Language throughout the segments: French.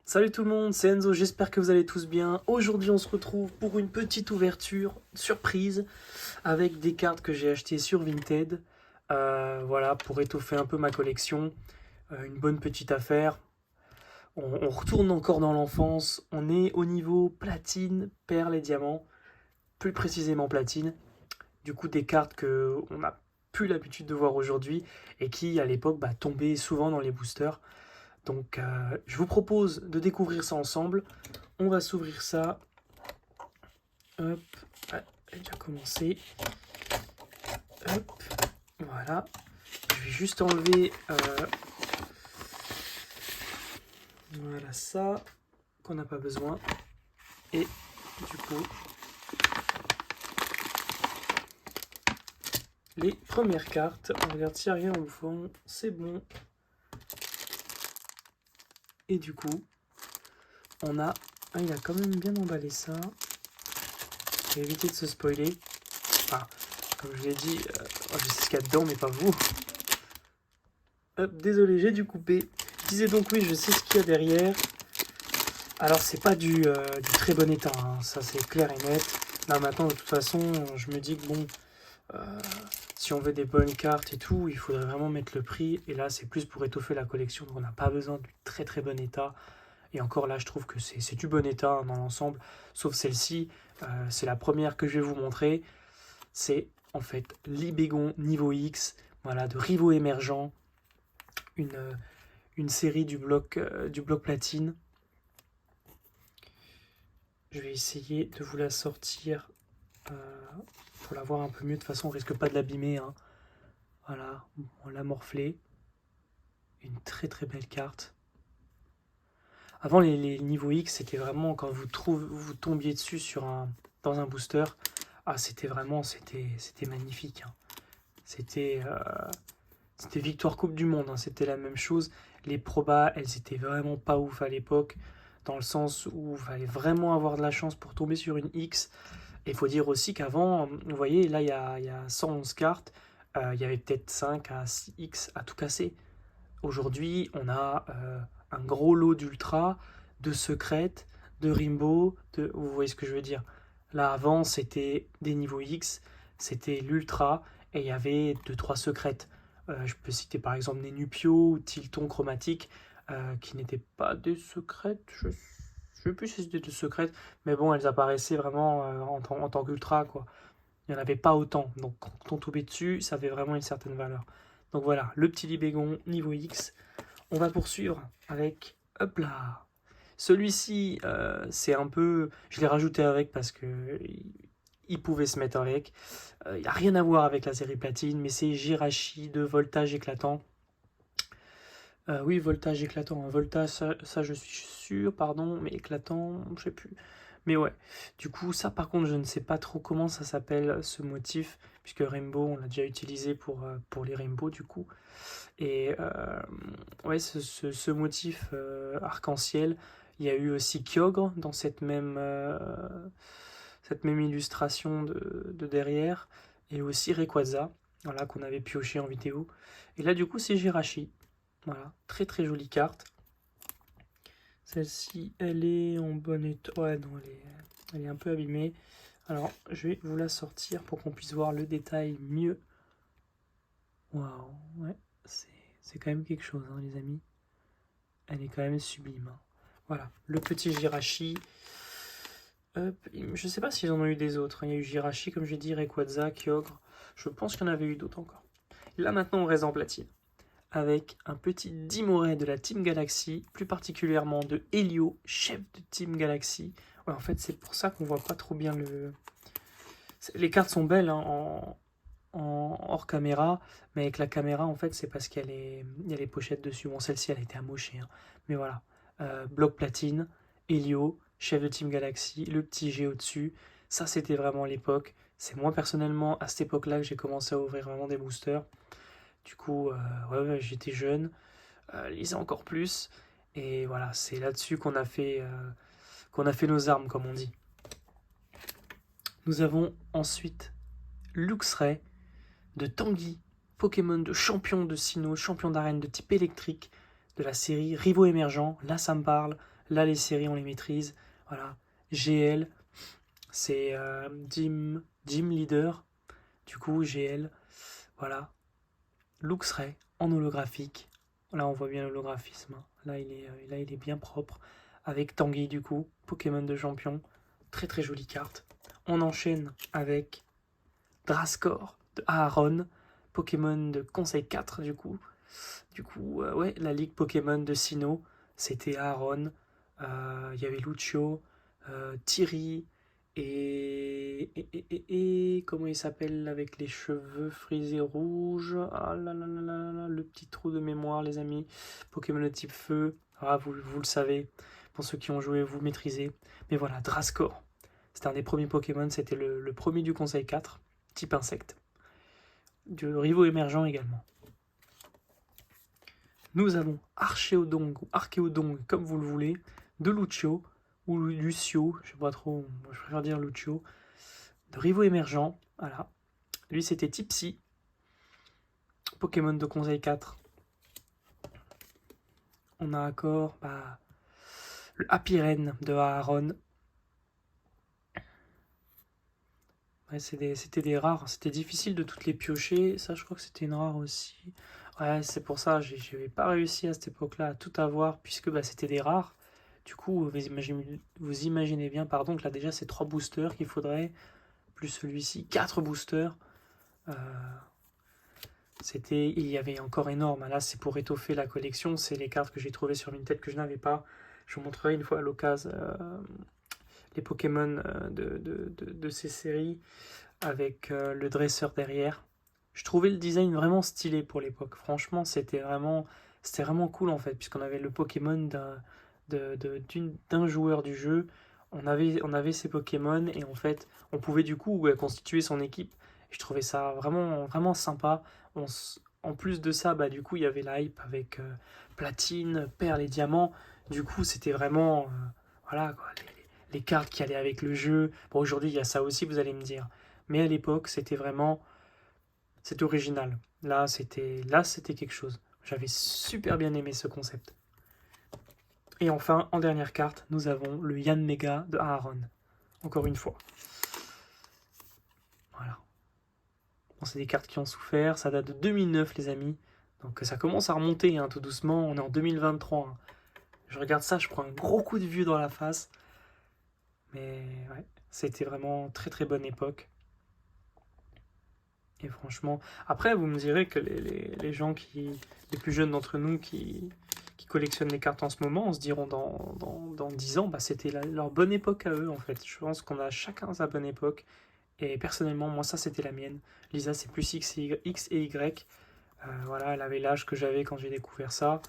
Salut tout le monde, c'est Enzo, j'espère que vous allez tous bien. Aujourd'hui on se retrouve pour une petite ouverture surprise avec des cartes que j'ai achetées sur Vinted. Voilà, pour étoffer un peu ma collection. Une bonne petite affaire. On retourne encore dans l'enfance. On est au niveau platine, perles et diamants. Plus précisément platine. Du coup des cartes que on n'a plus l'habitude de voir aujourd'hui et qui à l'époque tombaient souvent dans les boosters. Donc je vous propose de découvrir ça ensemble. On va s'ouvrir ça. Hop, ah, j'ai déjà commencé. Hop, voilà. Je vais juste enlever voilà ça qu'on n'a pas besoin. Et du coup, les premières cartes. On regarde s'il n'y a rien au fond. C'est bon. Et du coup, on a... Ah, il a quand même bien emballé ça. J'ai évité de se spoiler. Enfin, comme je l'ai dit, je sais ce qu'il y a dedans, mais pas vous. Hop, désolé, j'ai dû couper. Je disais donc oui, je sais ce qu'il y a derrière. Alors c'est pas du très bon état, hein, ça c'est clair et net. Là maintenant de toute façon, je me dis que bon, si on veut des bonnes cartes et tout, il faudrait vraiment mettre le prix. Et là c'est plus pour étoffer la collection, donc on n'a pas besoin du très très bon état. Et encore là je trouve que c'est du bon état hein, dans l'ensemble, sauf celle-ci, c'est la première que je vais vous montrer. C'est en fait l'Ibégon niveau X, voilà, de Rivaux émergents, une série du bloc platine. Je vais essayer de vous la sortir pour la voir un peu mieux. De toute façon, on risque pas de l'abîmer. Hein. Voilà, on l'a morflé. Une très très belle carte. Avant, les niveaux X, c'était vraiment quand vous tombiez dessus dans un booster. Ah, c'était magnifique. Hein. C'était victoire Coupe du Monde. Hein. C'était la même chose. Les probas, elles étaient vraiment pas ouf à l'époque. Dans le sens où il fallait vraiment avoir de la chance pour tomber sur une X. Et il faut dire aussi qu'avant, vous voyez, là, il y a 111 cartes. Il y avait peut-être 5 à 6 X à tout casser. Aujourd'hui, on a un gros lot d'ultra, de secrètes, de Rimbo, vous voyez ce que je veux dire. Là, avant, c'était des niveaux X, c'était l'ultra, et il y avait 2-3 secrètes. Je peux citer par exemple Nenupio ou Tilton chromatique, qui n'étaient pas des secrètes, je ne sais plus si c'était des secrètes, mais bon, elles apparaissaient vraiment en tant qu'ultra, quoi. Il n'y en avait pas autant, donc quand on tombait dessus, ça avait vraiment une certaine valeur. Donc voilà, le petit Libégon niveau X. On va poursuivre avec, hop là, celui-ci, c'est un peu, je l'ai rajouté avec parce que il pouvait se mettre avec. Il n'y a rien à voir avec la série platine, mais c'est Jirachi de voltage éclatant. Oui, voltage éclatant. Hein. Voltage, ça, je suis sûr, pardon, mais éclatant, je sais plus. Mais ouais, du coup, ça par contre, je ne sais pas trop comment ça s'appelle ce motif, puisque Rainbow, on l'a déjà utilisé pour les Rainbow, du coup. Et ouais, ce motif arc-en-ciel, il y a eu aussi Kyogre dans cette même illustration de derrière, et aussi Rayquaza, voilà, qu'on avait pioché en vidéo. Et là, du coup, c'est Jirachi. Voilà, très très jolie carte. Celle-ci, elle est en bon état. Ouais, non, elle est un peu abîmée. Alors, je vais vous la sortir pour qu'on puisse voir le détail mieux. Waouh, ouais, c'est quand même quelque chose, hein, les amis. Elle est quand même sublime. Hein. Voilà, le petit Jirachi. Hop, je sais pas s'ils en ont eu des autres. Il y a eu Jirachi, comme j'ai dit, Rayquaza, Kyogre. Je pense qu'il y en avait eu d'autres encore. Là, maintenant, on reste en platine. Avec un petit Dimoré de la Team Galaxy, plus particulièrement de Helio, chef de Team Galaxy. Ouais, en fait, c'est pour ça qu'on voit pas trop bien le... Les cartes sont belles hein, hors caméra, mais avec la caméra, en fait, c'est parce qu'il y a les pochettes dessus. Bon, celle-ci, elle a été amochée, hein. Mais voilà. Bloc platine, Helio, chef de Team Galaxy, le petit G au-dessus. Ça, c'était vraiment l'époque. C'est moi, personnellement, à cette époque-là, que j'ai commencé à ouvrir vraiment des boosters. Du coup, ouais, j'étais jeune, lisais encore plus. Et voilà, c'est là-dessus qu'on a fait nos armes, comme on dit. Nous avons ensuite Luxray de Tanguy, Pokémon de champion de Sinnoh, champion d'arène de type électrique, de la série Rivaux émergents. Là, ça me parle. Là, les séries, on les maîtrise. Voilà. GL, c'est Gym Leader. Du coup, GL. Voilà. Luxray en holographique. Là, on voit bien l'holographisme. Là, il est bien propre. Avec Tanguy, du coup, Pokémon de champion. Très très jolie carte. On enchaîne avec Drascore de Aaron. Pokémon de Conseil 4, du coup. Ouais, la ligue Pokémon de Sinnoh, c'était Aaron. Il y avait Lucio, Thierry et comment il s'appelle avec les cheveux frisés rouges. Ah là là là là là, le petit trou de mémoire, les amis. Pokémon de type feu. Ah, vous le savez. Pour ceux qui ont joué, vous maîtrisez. Mais voilà, Drascore. C'était un des premiers Pokémon. C'était le premier du Conseil 4, type insecte. Du rivaux émergent également. Nous avons Archéodong ou Archéodong, comme vous le voulez, de Lucio ou Lucio, je sais pas trop, je préfère dire Lucio, de Rivaux Émergent. Voilà. Lui, c'était Tipsy, Pokémon de Conseil 4. On a encore le Happy Ren de Aaron. Ouais, c'était des rares, c'était difficile de toutes les piocher. Ça, je crois que c'était une rare aussi. Ouais, c'est pour ça, je n'avais pas réussi à cette époque-là à tout avoir, puisque c'était des rares. Du coup, vous imaginez bien, pardon, que là déjà c'est 3 boosters qu'il faudrait, plus celui-ci, 4 boosters. Euh, il y avait encore énorme. Là, c'est pour étoffer la collection. C'est les cartes que j'ai trouvées sur Vinted que je n'avais pas. Je vous montrerai une fois à l'occasion les Pokémon de ces séries avec le dresseur derrière. Je trouvais le design vraiment stylé pour l'époque. Franchement, c'était vraiment cool en fait, puisqu'on avait le Pokémon d'un joueur du jeu. On avait ces Pokémon et en fait, on pouvait du coup constituer son équipe. Et je trouvais ça vraiment, vraiment sympa. En plus de ça, du coup, il y avait la hype avec platine, perles et diamants. Du coup, c'était vraiment, voilà, quoi, les cartes qui allaient avec le jeu. Bon, aujourd'hui, il y a ça aussi, vous allez me dire. Mais à l'époque, c'était original. Là, c'était quelque chose. J'avais super bien aimé ce concept. Et enfin, en dernière carte, nous avons le Yann Mega de Aaron. Encore une fois. Voilà. Bon, c'est des cartes qui ont souffert. Ça date de 2009, les amis. Donc ça commence à remonter tout doucement. On est en 2023. Je regarde ça, je prends un gros coup de vieux dans la face. Mais ouais, c'était vraiment très très bonne époque. Et franchement, après, vous me direz que les gens les plus jeunes d'entre nous qui collectionnent les cartes en ce moment, on se diront dans 10 ans, c'était leur bonne époque à eux, en fait. Je pense qu'on a chacun sa bonne époque. Et personnellement, moi, ça, c'était la mienne. Lisa, c'est plus X et Y. Voilà, elle avait l'âge que j'avais quand j'ai découvert ça.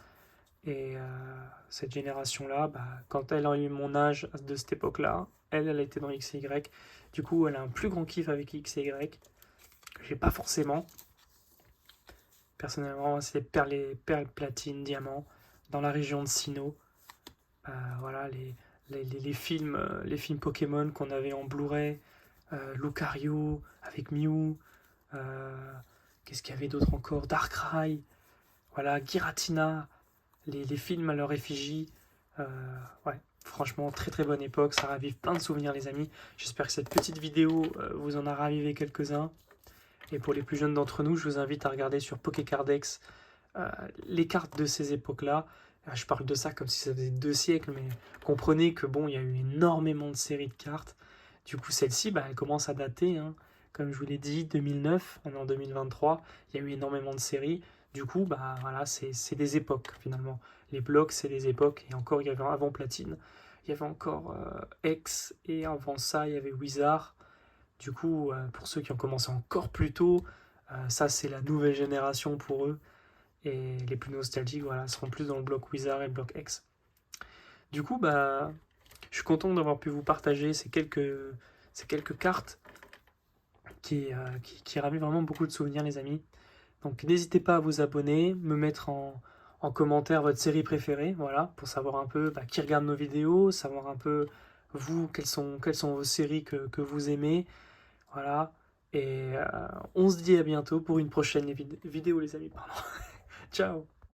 Et cette génération-là, quand elle a eu mon âge de cette époque-là, elle était dans X et Y. Du coup, elle a un plus grand kiff avec X et Y que j'ai pas forcément. Personnellement, c'est perles, platine, diamants dans la région de Sinnoh. Voilà, les films Pokémon qu'on avait en Blu-ray, Lucario avec Mew, qu'est-ce qu'il y avait d'autre encore, Darkrai, voilà, Giratina, les films à leur effigie. Ouais, franchement, très très bonne époque, ça ravive plein de souvenirs, les amis. J'espère que cette petite vidéo vous en a ravivé quelques-uns. Et pour les plus jeunes d'entre nous, je vous invite à regarder sur Pokécardex les cartes de ces époques-là. Je parle de ça comme si ça faisait 2 siècles, mais comprenez que il y a eu énormément de séries de cartes. Du coup, celle-ci, elle commence à dater. Comme je vous l'ai dit, 2009, on est en 2023, il y a eu énormément de séries. Du coup, voilà, c'est des époques finalement. Les blocs, c'est des époques. Et encore, il y avait avant Platine, il y avait encore X, et avant ça, il y avait Wizard. Du coup, pour ceux qui ont commencé encore plus tôt, ça c'est la nouvelle génération pour eux. Et les plus nostalgiques, voilà, seront plus dans le bloc Wizard et le bloc X. Du coup, je suis content d'avoir pu vous partager ces quelques cartes qui ravivent vraiment beaucoup de souvenirs, les amis. Donc n'hésitez pas à vous abonner, me mettre en commentaire votre série préférée, voilà, pour savoir un peu qui regarde nos vidéos, savoir un peu vous, quelles sont vos séries que vous aimez. Voilà. Et on se dit à bientôt pour une prochaine vidéo, les amis. Pardon. Ciao.